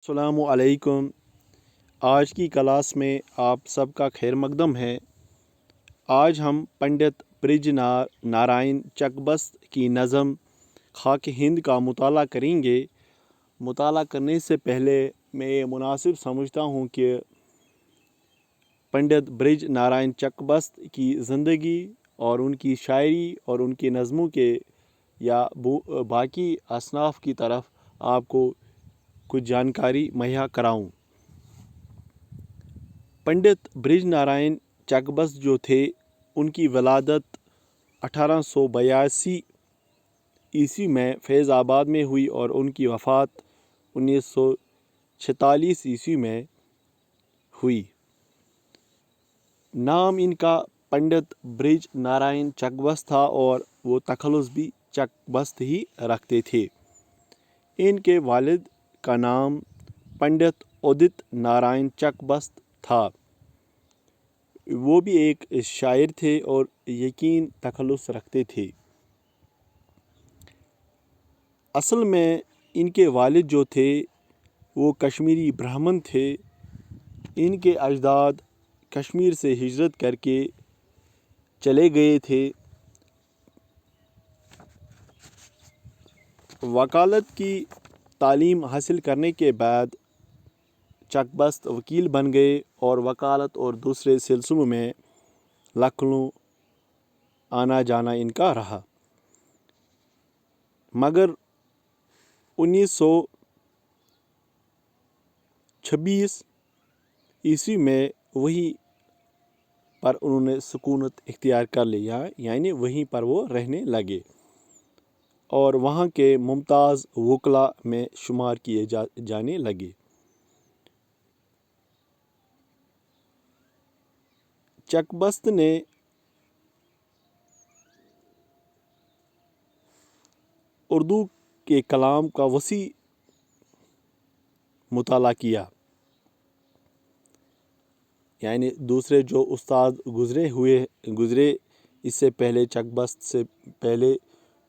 السلام علیکم۔ آج کی کلاس میں آپ سب کا خیر مقدم ہے۔ آج ہم پنڈت برج نارائن چکبست کی نظم خاک ہند کا مطالعہ کریں گے۔ مطالعہ کرنے سے پہلے میں یہ مناسب سمجھتا ہوں کہ پنڈت برج نارائن چکبست کی زندگی اور ان کی شاعری اور ان کی نظموں کے یا باقی اصناف کی طرف آپ کو کچھ جانکاری مہیا کراؤں۔ پنڈت برج نارائن چکبست جو تھے، ان کی ولادت 1882 عیسوی میں فیض آباد میں ہوئی اور ان کی وفات 1946 عیسوی میں ہوئی۔ نام ان کا پنڈت برج نارائن چکبست تھا اور وہ تخلص بھی چکبست ہی رکھتے تھے۔ ان کے والد کا نام پنڈت ادت نارائن چکبست تھا۔ وہ بھی ایک شاعر تھے اور یقین تخلص رکھتے تھے۔ اصل میں ان کے والد جو تھے وہ کشمیری برہمن تھے۔ ان کے اجداد کشمیر سے ہجرت کر کے چلے گئے تھے۔ وکالت کی تعلیم حاصل کرنے کے بعد چکبست وکیل بن گئے اور وکالت اور دوسرے سلسلوں میں لکھنؤ آنا جانا ان کا رہا، مگر 1926 عیسوی میں وہیں پر انہوں نے سکونت اختیار کر لیا، یعنی وہیں پر وہ رہنے لگے اور وہاں کے ممتاز وکلا میں شمار کیے جانے لگے۔ چکبست نے اردو کے کلام کا وسیع مطالعہ کیا، یعنی دوسرے جو استاد گزرے اس سے پہلے، چکبست سے پہلے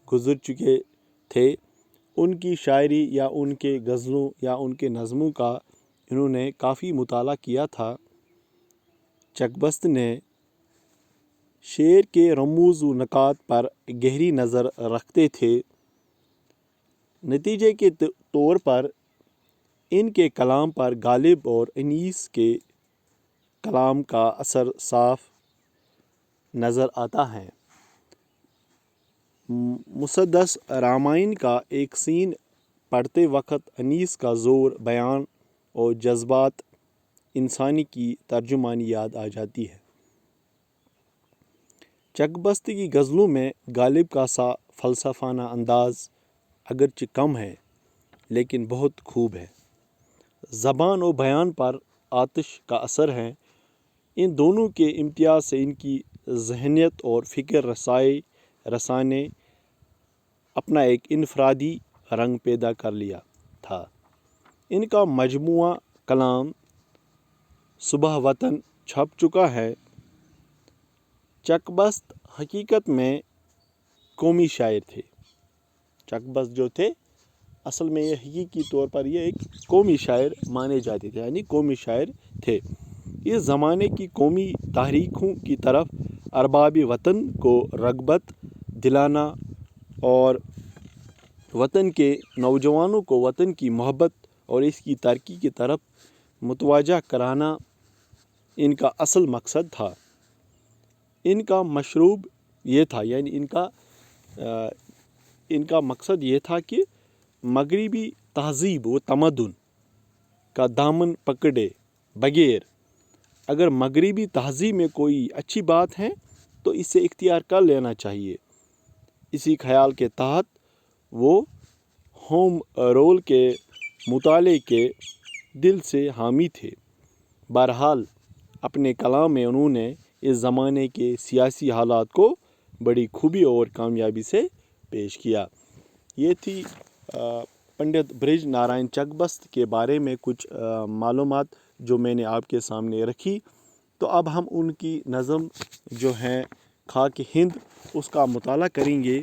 گزر چکے تھے، ان کی شاعری یا ان کے غزلوں یا ان کے نظموں کا انہوں نے کافی مطالعہ کیا تھا۔ چکبست نے شعر کے رموز و نکات پر گہری نظر رکھتے تھے۔ نتیجے کے طور پر ان کے کلام پر غالب اور انیس کے کلام کا اثر صاف نظر آتا ہے۔ مسدس رامائن کا ایک سین پڑھتے وقت انیس کا زور، بیان اور جذبات انسانی کی ترجمانی یاد آ جاتی ہے۔ چکبست کی غزلوں میں غالب کا سا فلسفانہ انداز اگرچہ کم ہے لیکن بہت خوب ہے۔ زبان و بیان پر آتش کا اثر ہے۔ ان دونوں کے امتیاز سے ان کی ذہنیت اور فکر رسائی نے اپنا ایک انفرادی رنگ پیدا کر لیا تھا۔ ان کا مجموعہ کلام صبح وطن چھپ چکا ہے۔ چکبست حقیقت میں قومی شاعر تھے۔ چکبست جو تھے اصل میں یہ حقیقی طور پر یہ ایک قومی شاعر مانے جاتے تھے، یعنی قومی شاعر تھے۔ اس زمانے کی قومی تحریکوں کی طرف ارباب وطن کو رغبت دلانا اور وطن کے نوجوانوں کو وطن کی محبت اور اس کی ترقی کی طرف متوجہ کرانا ان کا اصل مقصد تھا۔ ان کا مشروب یہ تھا، یعنی ان کا مقصد یہ تھا کہ مغربی تہذیب و تمدن کا دامن پکڑے بغیر اگر مغربی تہذیب میں کوئی اچھی بات ہے تو اسے اختیار کر لینا چاہیے۔ اسی خیال کے تحت وہ ہوم رول کے مطالعے کے دل سے حامی تھے۔ بہرحال اپنے کلام میں انہوں نے اس زمانے کے سیاسی حالات کو بڑی خوبی اور کامیابی سے پیش کیا۔ یہ تھی پنڈت برج نارائن چکبست کے بارے میں کچھ معلومات جو میں نے آپ کے سامنے رکھی۔ تو اب ہم ان کی نظم جو ہے خاک ہند اس کا مطالعہ کریں گے۔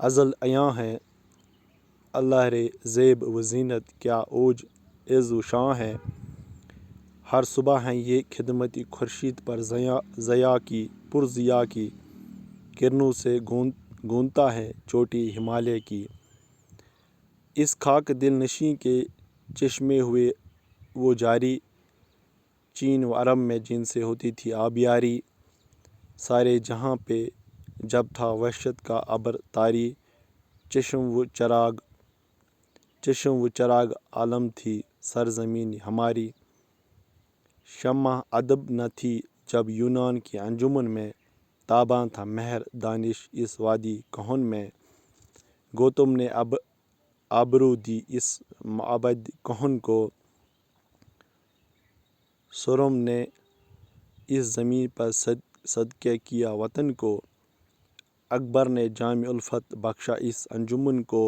ازل عیاں ہے اللہ رے زیب و زینت کیا اوج عز و شاں ہے، ہر صبح ہے یہ خدمتی خورشید پر ضیاء کی پرضیاء کی کرنوں سے گونتا ہے چوٹی ہمالیہ کی، اس خاک دل نشیں کے چشمے ہوئے وہ جاری، چین و عرب میں جن سے ہوتی تھی آبیاری، سارے جہاں پہ جب تھا وحشت کا ابر طاری، چشم و چراغ عالم تھی سرزمین ہماری، شمع ادب نہ تھی جب یونان کی انجمن میں، تاباں تھا مہر دانش اس وادی کہن میں، گوتم نے آبرو دی اس معبد کہن کو، سرم نے اس زمین پر صدقہ کیا وطن کو، اکبر نے جام الفت بخشا اس انجمن کو،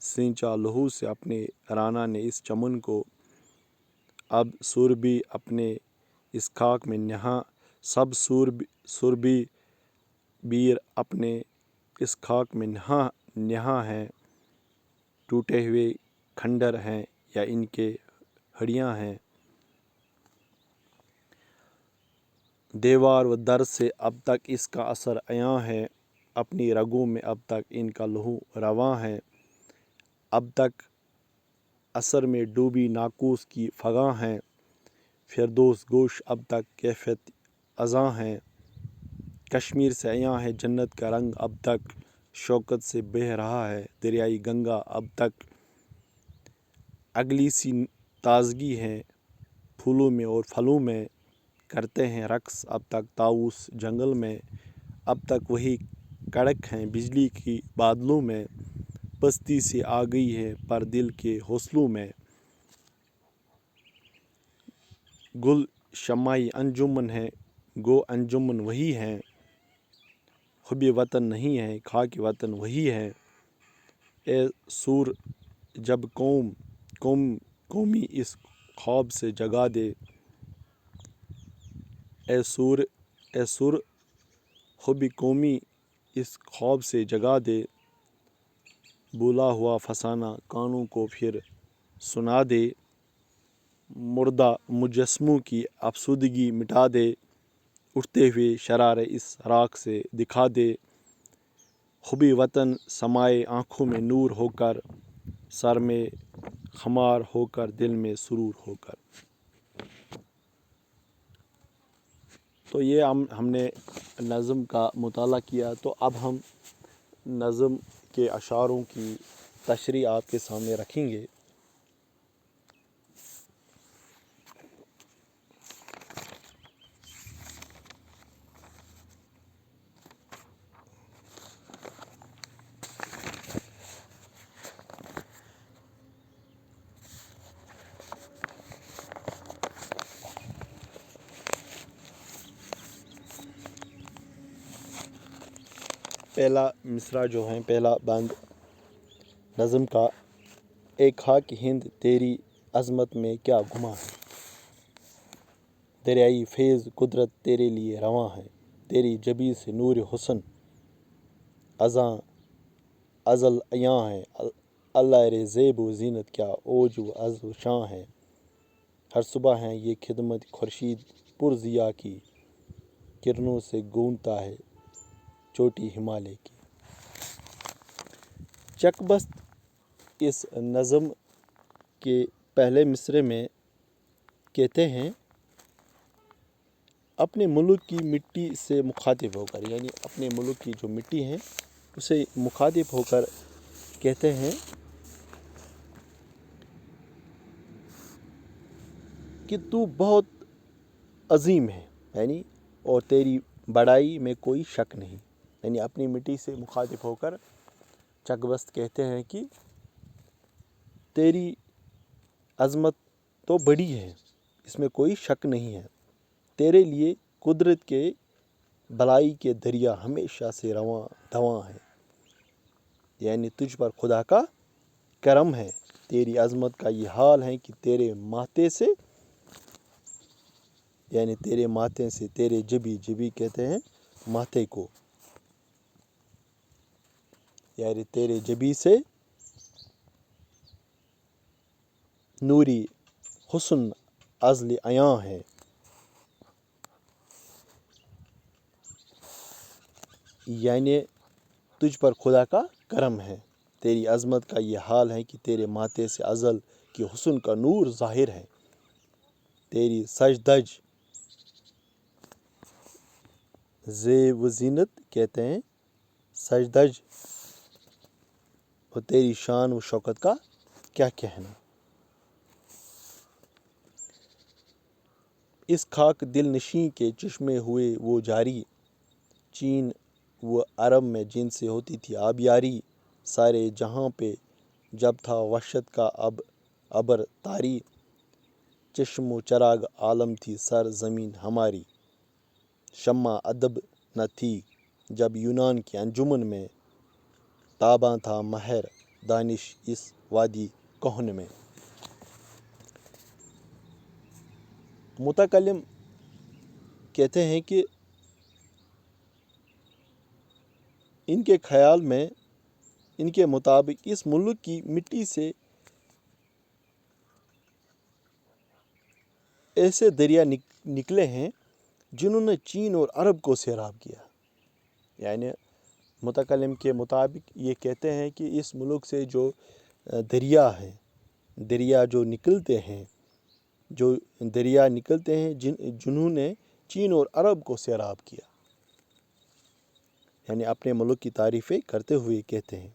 سینچا لہو سے اپنے رانا نے اس چمن کو، اب سوربی اپنے اس خاک میں نہاں، سب سوربی بیر اپنے اس خاک میں نہاں ہیں، ٹوٹے ہوئے کھنڈر ہیں یا ان کے ہڈیاں ہیں، دیوار و در سے اب تک اس کا اثر عیاں ہے، اپنی رگوں میں اب تک ان کا لہو رواں ہے، اب تک اثر میں ڈوبی ناقوس کی فغاں ہیں، فردوس گوش اب تک کیفیت ازاں ہیں، کشمیر سے عیاں ہے جنت کا رنگ اب تک، شوکت سے بہہ رہا ہے دریائے گنگا اب تک، اگلی سی تازگی ہے پھولوں میں اور پھلوں میں، کرتے ہیں رقص اب تک طاؤس جنگل میں، اب تک وہی کڑک ہیں بجلی کی بادلوں میں، پستی سے آ گئی ہے پر دل کے حوصلوں میں، گل شمعی انجمن ہے گو انجمن وہی ہے، حب وطن نہیں ہے خاک وطن وہی ہے، اے سور جب قومی اس خواب سے جگا دے، اے سر حب قومی اس خواب سے جگا دے، بولا ہوا فسانہ کانوں کو پھر سنا دے، مردہ مجسموں کی افسردگی مٹا دے، اٹھتے ہوئے شرارے اس راکھ سے دکھا دے، حب وطن سمائے آنکھوں میں نور ہو کر، سر میں خمار ہو کر دل میں سرور ہو کر۔ تو یہ ہم نے نظم کا مطالعہ کیا، تو اب ہم نظم کے اشعاروں کی تشریح آپ کے سامنے رکھیں گے۔ پہلا مصرع جو ہے، پہلا بند نظم کا، اے خاک ہند تیری عظمت میں کیا گماں ہے، دریائے فیض قدرت تیرے لیے رواں ہے، تیری جبیں سے نور حسن ازل عیاں ہے، اللہ رے زیب و زینت کیا اوج و عز و شاں ہے، ہر صبح ہے یہ خدمت خورشید پرضیاء کی، کرنوں سے گونتا ہے چوٹی ہمالیہ کی۔ چک بست اس نظم کے پہلے مصرعے میں کہتے ہیں، اپنے ملک کی مٹی سے مخاطب ہو کر، یعنی اپنے ملک کی جو مٹی ہے اسے مخاطب ہو کر کہتے ہیں کہ تو بہت عظیم ہے، یعنی اور تیری بڑائی میں کوئی شک نہیں، یعنی اپنی مٹی سے مخاطب ہو کر چک بست کہتے ہیں کہ تیری عظمت تو بڑی ہے، اس میں کوئی شک نہیں ہے، تیرے لیے قدرت کے بلائی کے دریا ہمیشہ سے رواں دواں ہے، یعنی تجھ پر خدا کا کرم ہے، تیری عظمت کا یہ حال ہے کہ تیرے ماتھے سے، یعنی تیرے ماتھے سے، تیرے جبی کہتے ہیں ماتھے کو، یعنی تیرے جبی سے نوری حسن ازل عیاں ہے. یعنی تجھ پر خدا کا کرم ہے. تیری عظمت کا یہ حال ہے کہ تیرے ماتھے سے ازل کی حسن کا نور ظاہر ہے. تیری سجدج زیب و زینت کہتے ہیں سجدج، اور تیری شان و شوکت کا کیا کہنا. اس خاک دل نشیں کے چشمے ہوئے وہ جاری، چین و عرب میں جن سے ہوتی تھی آبیاری. سارے جہاں پہ جب تھا وحشت کا ابر طاری، چشم و چراغ عالم تھی سر زمین ہماری. شمع ادب نہ تھی جب یونان کی انجمن میں، تاباں تھا مہر دانش اس وادی کہن میں. متکلم کہتے ہیں کہ ان کے خیال میں، ان کے مطابق اس ملک کی مٹی سے ایسے دریا نکلے ہیں جنہوں نے چین اور عرب کو سیراب کیا. یعنی متکلم کے مطابق یہ کہتے ہیں کہ اس ملک سے جو دریا جو نکلتے ہیں، جنہوں نے چین اور عرب کو سیراب کیا. یعنی اپنے ملک کی تعریفیں کرتے ہوئے کہتے ہیں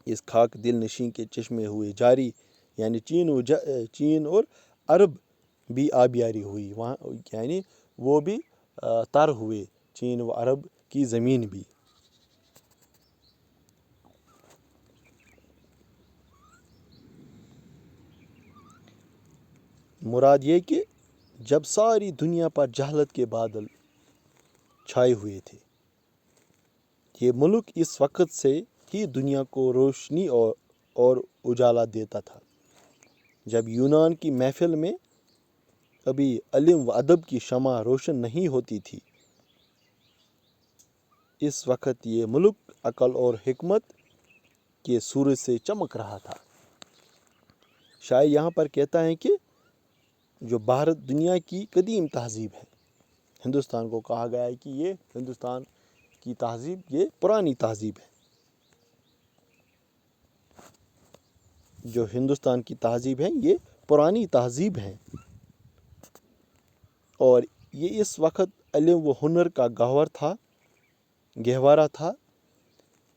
اس خاک دل نشیں کے چشمے ہوئے جاری. یعنی چین اور عرب بھی آبیاری ہوئی وہاں، یعنی وہ بھی تر ہوئے، چین و عرب کی زمین بھی. مراد یہ کہ جب ساری دنیا پر جہالت کے بادل چھائے ہوئے تھے، یہ ملک اس وقت سے ہی دنیا کو روشنی اور اجالا دیتا تھا جب یونان کی محفل میں ابھی علم و ادب کی شمع روشن نہیں ہوتی تھی. اس وقت یہ ملک عقل اور حکمت کے سورج سے چمک رہا تھا. شاعر یہاں پر کہتا ہے کہ جو بھارت دنیا کی قدیم تہذیب ہے، ہندوستان کو کہا گیا ہے کہ یہ ہندوستان کی تہذیب یہ پرانی تہذیب ہے. جو ہندوستان کی تہذیب ہے یہ پرانی تہذیب ہے، اور یہ اس وقت علم و ہنر کا گہوارہ تھا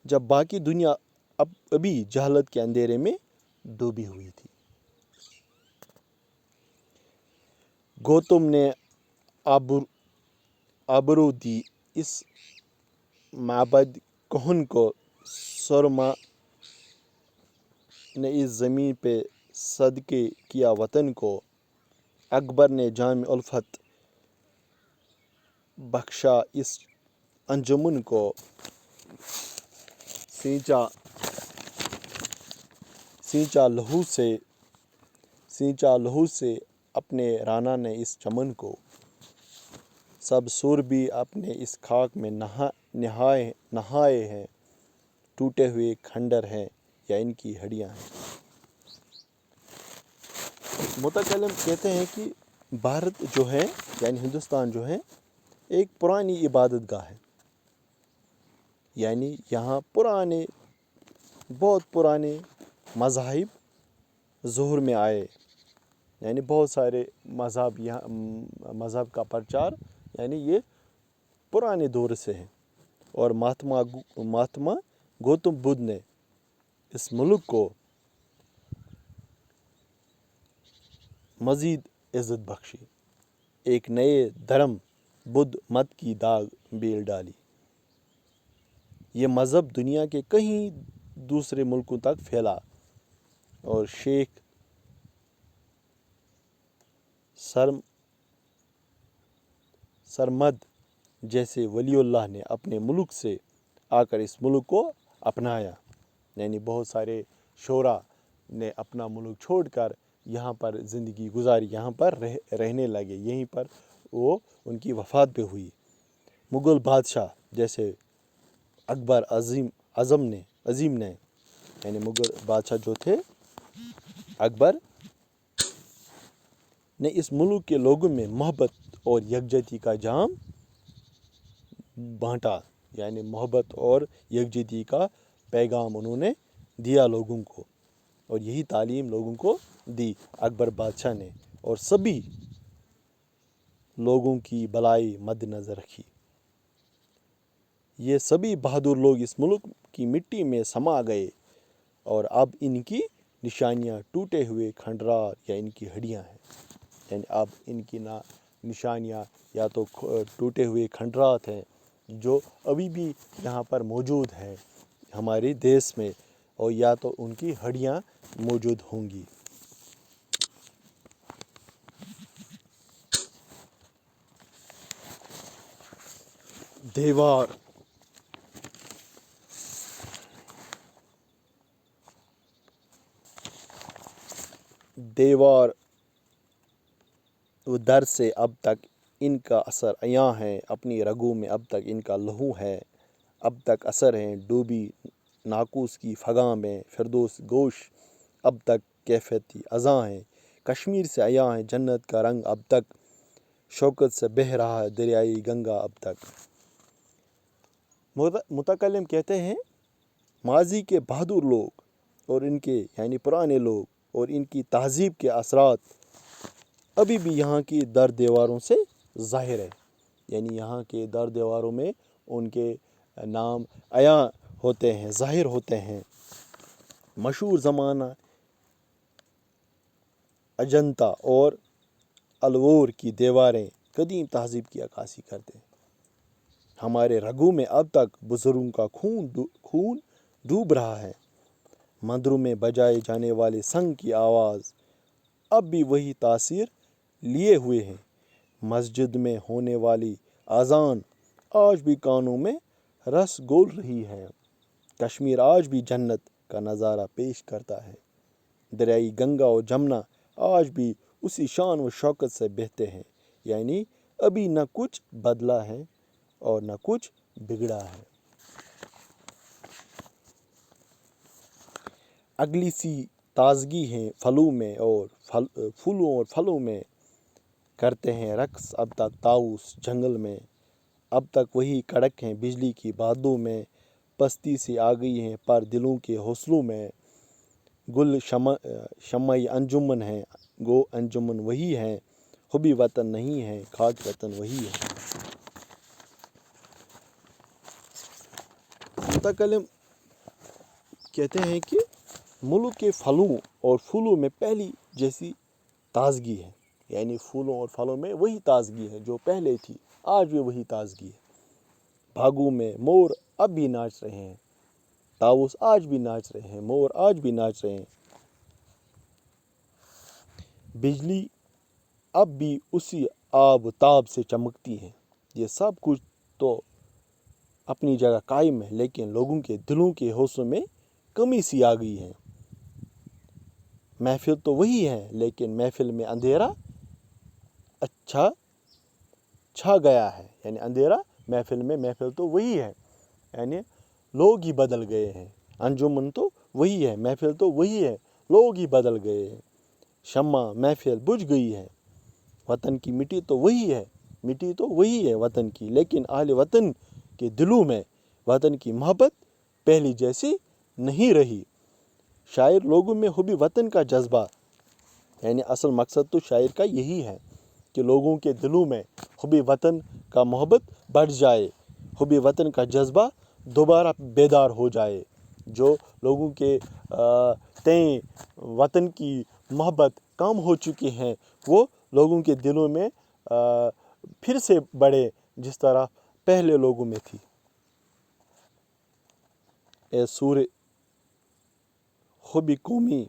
جب باقی دنیا ابھی جہالت کے اندھیرے میں ڈوبی ہوئی تھی. گوتم نے آبرو دی اس معبد کہن کو، سرما نے اس زمین پہ صدقے کیا وطن کو. اکبر نے جام الفت بخشا اس انجمن کو، سینچا لہو سے اپنے رانا نے اس چمن کو. سب سور بھی اپنے اس خاک میں نہائے ہیں، ٹوٹے ہوئے کھنڈر ہیں یا ان کی ہڈیاں ہیں. متکلم کہتے ہیں کہ بھارت جو ہے یعنی ہندوستان جو ہے ایک پرانی عبادت گاہ ہے. یعنی یہاں بہت پرانے مذاہب ظہور میں آئے. یعنی بہت سارے مذہب کا پرچار یعنی یہ پرانے دور سے ہے. اور مہاتما گوتم بدھ نے اس ملک کو مزید عزت بخشی، ایک نئے دھرم بدھ مت کی داغ بیل ڈالی. یہ مذہب دنیا کے کئی دوسرے ملکوں تک پھیلا اور شیخ سرمد جیسے ولی اللہ نے اپنے ملک سے آ کر اس ملک کو اپنایا. یعنی بہت سارے شعراء نے اپنا ملک چھوڑ کر یہاں پر زندگی گزاری، یہاں پر رہنے لگے، یہیں پر وہ ان کی وفات بھی ہوئی. مغل بادشاہ جیسے اکبر عظیم نے یعنی مغل بادشاہ جو تھے اکبر نے اس ملک کے لوگوں میں محبت اور یکجہتی کا جام بانٹا، یعنی محبت اور یکجہتی کا پیغام انہوں نے دیا لوگوں کو، اور یہی تعلیم لوگوں کو دی اکبر بادشاہ نے، اور سبھی لوگوں کی بھلائی مد نظر رکھی۔ یہ سبھی بہادر لوگ اس ملک کی مٹی میں سما گئے، اور اب ان کی نشانیاں ٹوٹے ہوئے کھنڈرات یا ان کی ہڈیاں ہیں، یعنی اب ان کی نشانیاں یا تو ٹوٹے ہوئے کھنڈرات ہیں جو ابھی بھی یہاں پر موجود ہیں ہمارے دیش میں، اور یا تو ان کی ہڈیاں موجود ہوں گی۔ دیوار و در سے اب تک ان کا اثر عیاں ہے، اپنی رگوں میں اب تک ان کا لہو ہے، اب تک اثر ہیں ڈوبی ناقوس کی فغاں میں، فردوس گوش اب تک کیفیتی اذاں ہے، کشمیر سے عیاں ہے جنت کا رنگ اب تک، شوکت سے بہہ رہا ہے دریائے گنگا اب تک۔ متکلم کہتے ہیں ماضی کے بہادر لوگ اور ان کے یعنی پرانے لوگ اور ان کی تہذیب کے اثرات ابھی بھی یہاں کی در دیواروں سے ظاہر ہے، یعنی یہاں کے در دیواروں میں ان کے نام عیاں ہوتے ہیں، ظاہر ہوتے ہیں۔ مشہور زمانہ اجنتا اور الور کی دیواریں قدیم تہذیب کی عکاسی کرتے ہیں۔ ہمارے رگوں میں اب تک بزرگوں کا خون ڈوب رہا ہے، مندروں میں بجائے جانے والے سنگ کی آواز اب بھی وہی تاثیر لیے ہوئے ہیں، مسجد میں ہونے والی اذان آج بھی کانوں میں رس گھول رہی ہے، کشمیر آج بھی جنت کا نظارہ پیش کرتا ہے، دریائے گنگا اور جمنا آج بھی اسی شان و شوکت سے بہتے ہیں، یعنی ابھی نہ کچھ بدلا ہے اور نہ کچھ بگڑا ہے۔ اگلی سی تازگی ہے پھولوں اور پھلوں میں، کرتے ہیں رقص اب تک طاؤس جنگل میں، اب تک وہی کڑک ہیں بجلی کی بادوں میں، پستی سی آ گئی ہیں پر دلوں کے حوصلوں میں، گل شمع انجمن ہے گو انجمن وہی ہے، حبی وطن نہیں ہے خاک وطن وہی ہے۔ متکلم کہتے ہیں کہ ملک کے پھلوں اور پھولوں میں پہلی جیسی تازگی ہے، یعنی پھولوں اور پھلوں میں وہی تازگی ہے جو پہلے تھی، آج بھی وہی تازگی ہے۔ باغوں میں مور اب بھی ناچ رہے ہیں، طاؤس آج بھی ناچ رہے ہیں، مور آج بھی ناچ رہے ہیں، بجلی اب بھی اسی آب و تاب سے چمکتی ہے۔ یہ سب کچھ تو اپنی جگہ قائم ہے، لیکن لوگوں کے دلوں کے حوصلوں میں کمی سی آ گئی ہے۔ محفل تو وہی ہے لیکن محفل میں اندھیرا اچھا چھا گیا ہے، یعنی اندھیرا محفل تو وہی ہے، یعنی لوگ ہی بدل گئے ہیں، انجمن تو وہی ہے، محفل تو وہی ہے، لوگ ہی بدل گئے ہیں، شمع محفل بجھ گئی ہے، وطن کی مٹی تو وہی ہے وطن کی، لیکن اہل وطن کے دلوں میں وطن کی محبت پہلی جیسی نہیں رہی۔ شاعر لوگوں میں حب وطن کا جذبہ، یعنی اصل مقصد تو شاعر کا یہی ہے کہ لوگوں کے دلوں میں حب وطن کا محبت بڑھ جائے، حب وطن کا جذبہ دوبارہ بیدار ہو جائے، جو لوگوں کے تئیں وطن کی محبت کم ہو چکی ہیں وہ لوگوں کے دلوں میں پھر سے بڑھے جس طرح پہلے لوگوں میں تھی۔ اے سورہ حب قومی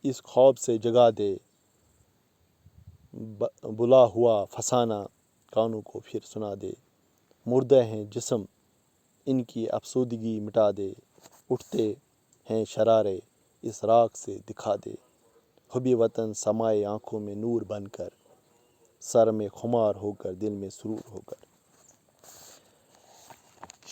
اس خواب سے جگا دے، بلا ہوا فسانہ کانوں کو پھر سنا دے، مردہ ہیں جسم ان کی افسردگی مٹا دے، اٹھتے ہیں شرارے اس راکھ سے دکھا دے، حب وطن سمائے آنکھوں میں نور بن کر، سر میں خمار ہو کر دل میں سرور ہو کر۔